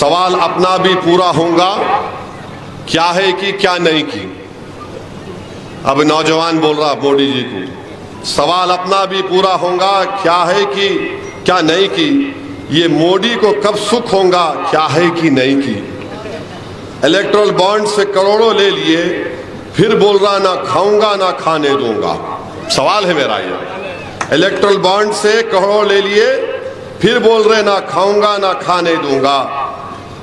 सवाल अपना भी पूरा होगा, क्या है कि क्या नहीं की। अब नौजवान बोल रहा मोदी जी को, सवाल अपना भी पूरा होगा, क्या है कि क्या नहीं की। ये मोदी को कब सुख होगा, क्या है कि नहीं की। इलेक्ट्रल बॉन्ड से करोड़ों ले लिए, फिर बोल रहा ना खाऊंगा ना खाने दूंगा। सवाल है मेरा ये, इलेक्ट्रल बॉन्ड से करोड़ों ले लिए, फिर बोल रहे ना खाऊंगा ना खाने दूंगा।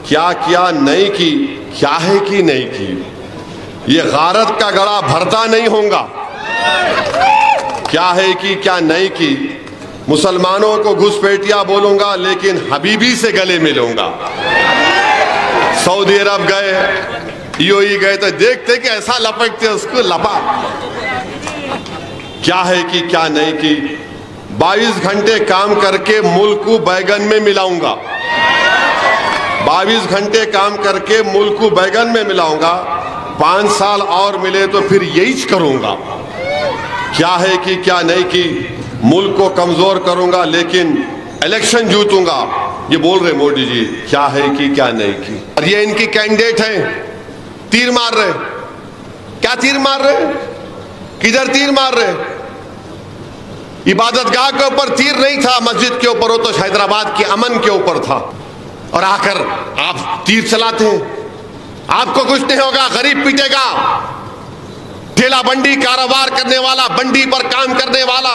क्या किया नहीं की, क्या है कि नहीं की। ये गारत का गड़ा भरता नहीं होगा, क्या है कि क्या नहीं की। मुसलमानों को घुसपैठिया बोलूंगा, लेकिन हबीबी से गले मिलूंगा। सऊदी अरब गए, यूएई गए तो देखते कि ऐसा लपकते उसको लपा। क्या है कि क्या नहीं की। 22 घंटे काम करके मुल्क को बैगन में मिलाऊंगा। 22 घंटे काम करके मुल्क को बैगन में मिलाऊंगा। 5 साल और मिले तो फिर यही करूंगा। क्या है कि क्या नहीं की। मुल्क को कमजोर करूंगा, लेकिन इलेक्शन जीतूंगा। ये बोल रहे मोदी जी, क्या है कि क्या नहीं की। और ये इनकी कैंडिडेट हैं, तीर मार रहे। क्या तीर मार रहे, किधर तीर मार रहे। इबादतगाह के ऊपर तीर नहीं था, मस्जिद के ऊपर, हो तो हैदराबाद के अमन के ऊपर था। और आकर आप तीर चलाते हैं। आपको कुछ नहीं होगा, गरीब पीटेगा। ठेला बंडी कारोबार करने वाला, बंडी पर काम करने वाला,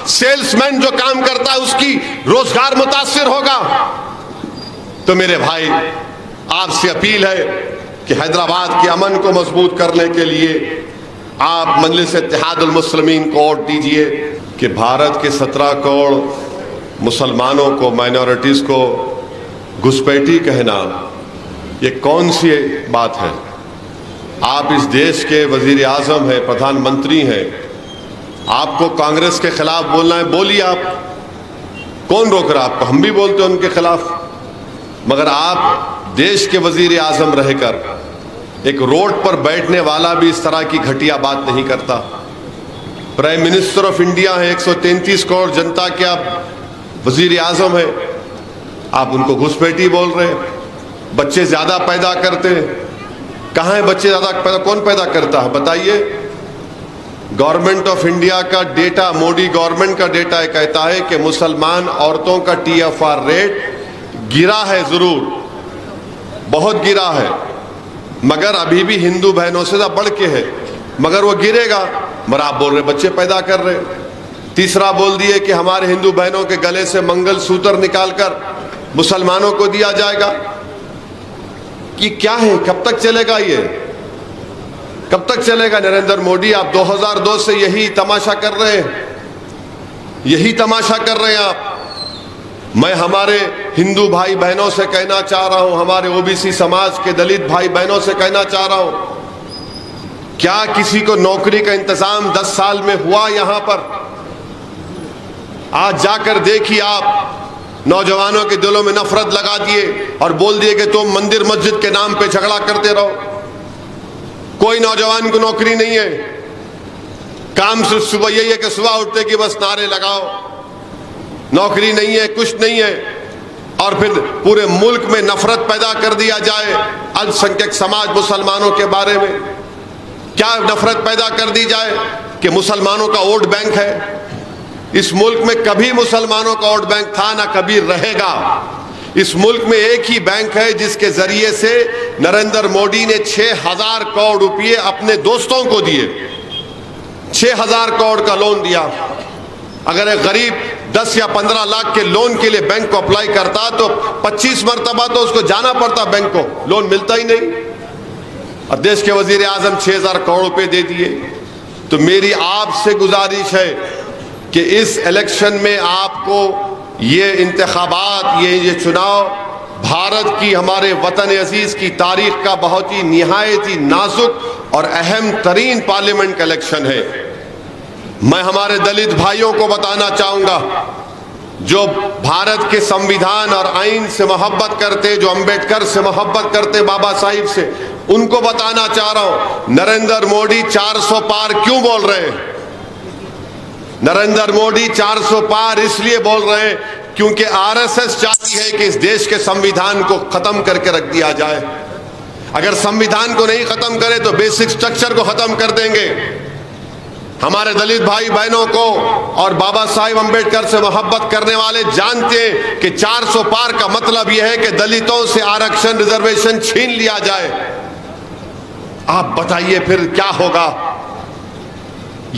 सेल्समैन जो काम करता है, उसकी रोजगार मुतासिर होगा। तो मेरे भाई, आपसे अपील है कि हैदराबाद के अमन को मजबूत करने के लिए आप मजलिस इत्तेहादुल मुस्लिमीन को वोट दीजिए कि भारत के 17 करोड़ मुसलमानों को, माइनॉरिटीज को घुसपैठी कहना, ये कौन सी बात है। आप इस देश के वजीर आजम हैं, प्रधानमंत्री हैं। आपको कांग्रेस के खिलाफ बोलना है, बोलिए आप। कौन रोक रहा आपको, हम भी बोलते हैं उनके खिलाफ। मगर आप देश के वजीर आजम रहकर एक रोड पर बैठने वाला भी इस तरह की घटिया बात नहीं करता। प्राइम मिनिस्टर ऑफ इंडिया है, 133 करोड़ जनता के आप वजीर आजम है। आप उनको घुसपैठी बोल रहे हैं। बच्चे ज्यादा पैदा करते हैं। कहाँ है बच्चे ज्यादा पैदा, कौन पैदा करता है बताइए। गवर्नमेंट ऑफ इंडिया का डेटा, मोदी गवर्नमेंट का डेटा कहता है कि मुसलमान औरतों का TFR रेट गिरा है, जरूर बहुत गिरा है, मगर अभी भी हिंदू बहनों से बढ़ के है, मगर वो गिरेगा। मगर आप बोल रहे बच्चे पैदा कर रहे। तीसरा बोल दिए कि हमारे हिंदू बहनों के गले से मंगल सूत्र निकालकर मुसलमानों को दिया जाएगा। ये क्या है, कब तक चलेगा ये, कब तक चलेगा। नरेंद्र मोदी, आप 2002 से यही तमाशा कर रहे हैं, यही तमाशा कर रहे हैं आप। मैं हमारे हिंदू भाई बहनों से कहना चाह रहा हूं, हमारे OBC समाज के दलित भाई बहनों से कहना चाह रहा हूं, क्या किसी को नौकरी का इंतजाम 10 साल में हुआ यहां पर। आज जाकर देखिए आप, नौजवानों के दिलों में नफरत लगा दिए और बोल दिए कि तुम मंदिर मस्जिद के नाम पे झगड़ा करते रहो। कोई नौजवान को नौकरी नहीं है। काम सिर्फ सुबह यही है कि सुबह उठते कि बस नारे लगाओ, नौकरी नहीं है, कुछ नहीं है। और फिर पूरे मुल्क में नफरत पैदा कर दिया जाए अल्पसंख्यक समाज मुसलमानों के बारे में। क्या नफरत पैदा कर दी जाए कि मुसलमानों का वोट बैंक है। इस मुल्क में कभी मुसलमानों का वोट बैंक था ना कभी रहेगा। इस मुल्क में एक ही बैंक है जिसके जरिए से नरेंद्र मोदी ने 6000 करोड़ रुपए अपने दोस्तों को दिए। 6000 करोड़ का लोन दिया। अगर एक गरीब 10 या 15 लाख के लोन के लिए बैंक को अप्लाई करता तो 25 मरतबा तो उसको जाना पड़ता बैंक को, लोन मिलता ही नहीं। और देश के वजीर आजम 6000 करोड़ रुपए दे दिए। तो मेरी आपसे गुजारिश है कि इस इलेक्शन में आपको ये इंतखाबात, ये चुनाव भारत की, हमारे वतन अजीज की तारीख का बहुत ही निहायत ही नाजुक और अहम तरीन पार्लियामेंट का इलेक्शन है। मैं हमारे दलित भाइयों को बताना चाहूंगा, जो भारत के संविधान और आइन से मोहब्बत करते, जो अंबेडकर से मोहब्बत करते, बाबा साहिब से, उनको बताना चाह रहा हूं, नरेंद्र मोदी 400 पार क्यों बोल रहे हैं। नरेंद्र मोदी 400 पार इसलिए बोल रहे हैं क्योंकि आरएसएस चाहती है कि इस देश के संविधान को खत्म करके रख दिया जाए। अगर संविधान को नहीं खत्म करे तो बेसिक स्ट्रक्चर को खत्म कर देंगे। हमारे दलित भाई बहनों को और बाबा साहिब अंबेडकर से मोहब्बत करने वाले जानते हैं कि 400 पार का मतलब यह है कि दलितों से आरक्षण रिजर्वेशन छीन लिया जाए। आप बताइए फिर क्या होगा।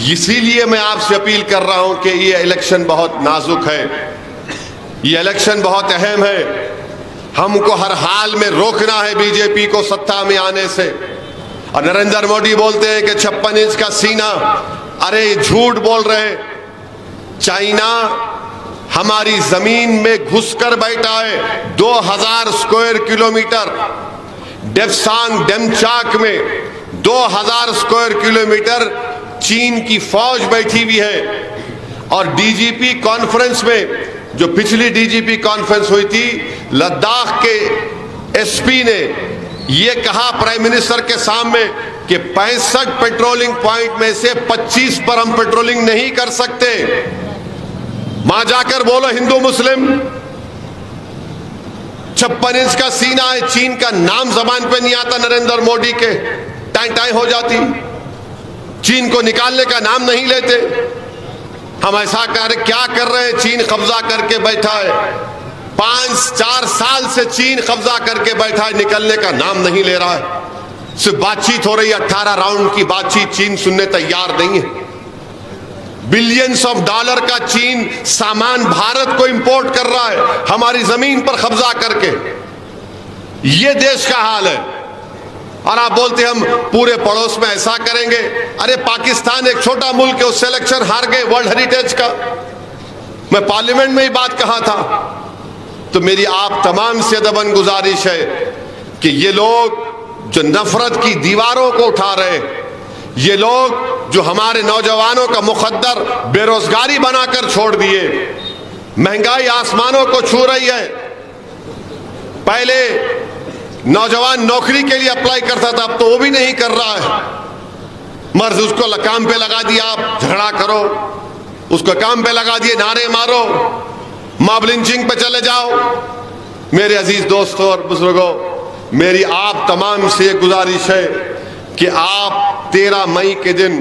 इसीलिए मैं आपसे अपील कर रहा हूं कि ये इलेक्शन बहुत नाजुक है, ये इलेक्शन बहुत अहम है। हमको हर हाल में रोकना है बीजेपी को सत्ता में आने से। और नरेंद्र मोदी बोलते हैं कि 56 इंच का सीना, अरे झूठ बोल रहे। चाइना हमारी जमीन में घुसकर बैठा है। 2000 स्क्वायर किलोमीटर डेप्सांग डेमचाक में 2000 स्क्वायर किलोमीटर चीन की फौज बैठी हुई है। और डीजीपी कॉन्फ्रेंस में, जो पिछली डीजीपी कॉन्फ्रेंस हुई थी, लद्दाख के एसपी ने यह कहा प्राइम मिनिस्टर के सामने कि 65 पेट्रोलिंग पॉइंट में से 25 पर हम पेट्रोलिंग नहीं कर सकते। वहां जाकर बोलो हिंदू मुस्लिम। 56 इंच का सीना है, चीन का नाम जबान पे नहीं आता नरेंद्र मोदी के, टाई टाई हो जाती। चीन को निकालने का नाम नहीं लेते। हम ऐसा क्या कर रहे हैं? चीन कब्जा करके बैठा है। 5-4 साल से चीन कब्जा करके बैठा है, निकलने का नाम नहीं ले रहा है। सिर्फ बातचीत हो रही है, 18 राउंड की बातचीत चीन सुनने तैयार नहीं है। बिलियंस ऑफ डॉलर का चीन सामान भारत को इंपोर्ट कर रहा है, हमारी जमीन पर कब्जा करके। यह देश का हाल है। और आप बोलते हम पूरे पड़ोस में ऐसा करेंगे। अरे पाकिस्तान एक छोटा मुल्क है, उससे इलेक्शन हार गए वर्ल्ड हेरिटेज का। मैं पार्लियामेंट में ही बात कहा था। तो मेरी आप तमाम से अदबन गुजारिश है कि ये लोग जो नफरत की दीवारों को उठा रहे, ये लोग जो हमारे नौजवानों का मुकद्दर बेरोजगारी बनाकर छोड़ दिए, महंगाई आसमानों को छू रही है। पहले नौजवान नौकरी के लिए अप्लाई करता था, अब तो वो भी नहीं कर रहा है। मर्ज उसको काम पे लगा दिया, आप झगड़ा करो, उसको काम पे लगा दिए, नारे मारो, मॉब लिंचिंग पे चले जाओ। मेरे अजीज दोस्तों और बुजुर्गों, मेरी आप तमाम से गुजारिश है कि आप 13 मई के दिन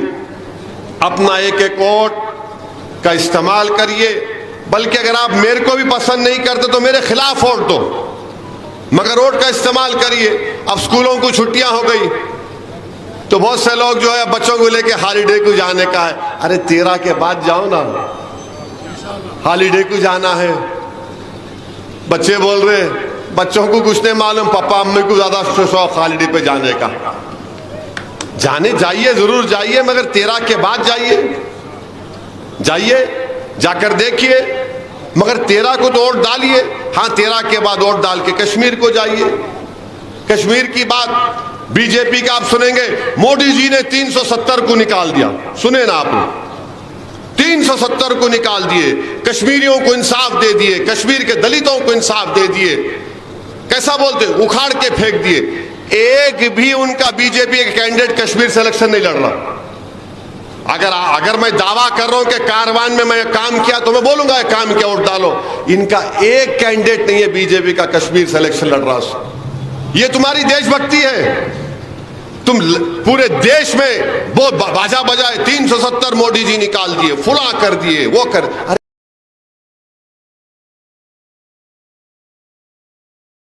अपना एक वोट का इस्तेमाल करिए। बल्कि अगर आप मेरे को भी पसंद नहीं करते तो मेरे खिलाफ वोट दो, मगर वोट का इस्तेमाल करिए। अब स्कूलों को छुट्टियां हो गई तो बहुत से लोग जो है बच्चों को लेके हॉलीडे को जाने का है। अरे 13 के बाद जाओ ना, हॉलीडे को जाना है। बच्चे बोल रहे, बच्चों को कुछ नहीं मालूम, पापा अम्मी को ज्यादा शौक हॉलीडे पे जाने का। जाने जाइए, जरूर जाइए, मगर 13 के बाद जाइए, जाकर देखिए। मगर 13 को तो वोट डालिए। हाँ, 13 के बाद वोट डाल के कश्मीर को जाइए। कश्मीर की बात बीजेपी का आप सुनेंगे, मोदी जी ने 370 को निकाल दिया। सुने ना आप, 370 को निकाल दिए, कश्मीरियों को इंसाफ दे दिए, कश्मीर के दलितों को इंसाफ दे दिए। कैसा बोलते, उखाड़ के फेंक दिए। एक भी उनका बीजेपी का कैंडिडेट कश्मीर से इलेक्शन नहीं लड़ रहा। अगर मैं दावा कर रहा हूं कि कारवान में मैं काम किया तो मैं बोलूंगा काम किया, वोट डालो। इनका एक कैंडिडेट नहीं है बीजेपी का कश्मीर से इलेक्शन लड़ रहा। ये तुम्हारी देशभक्ति है। तुम पूरे देश में वो बाजा बजाए 370 मोदी जी निकाल दिए, फुला कर दिए, वो कर।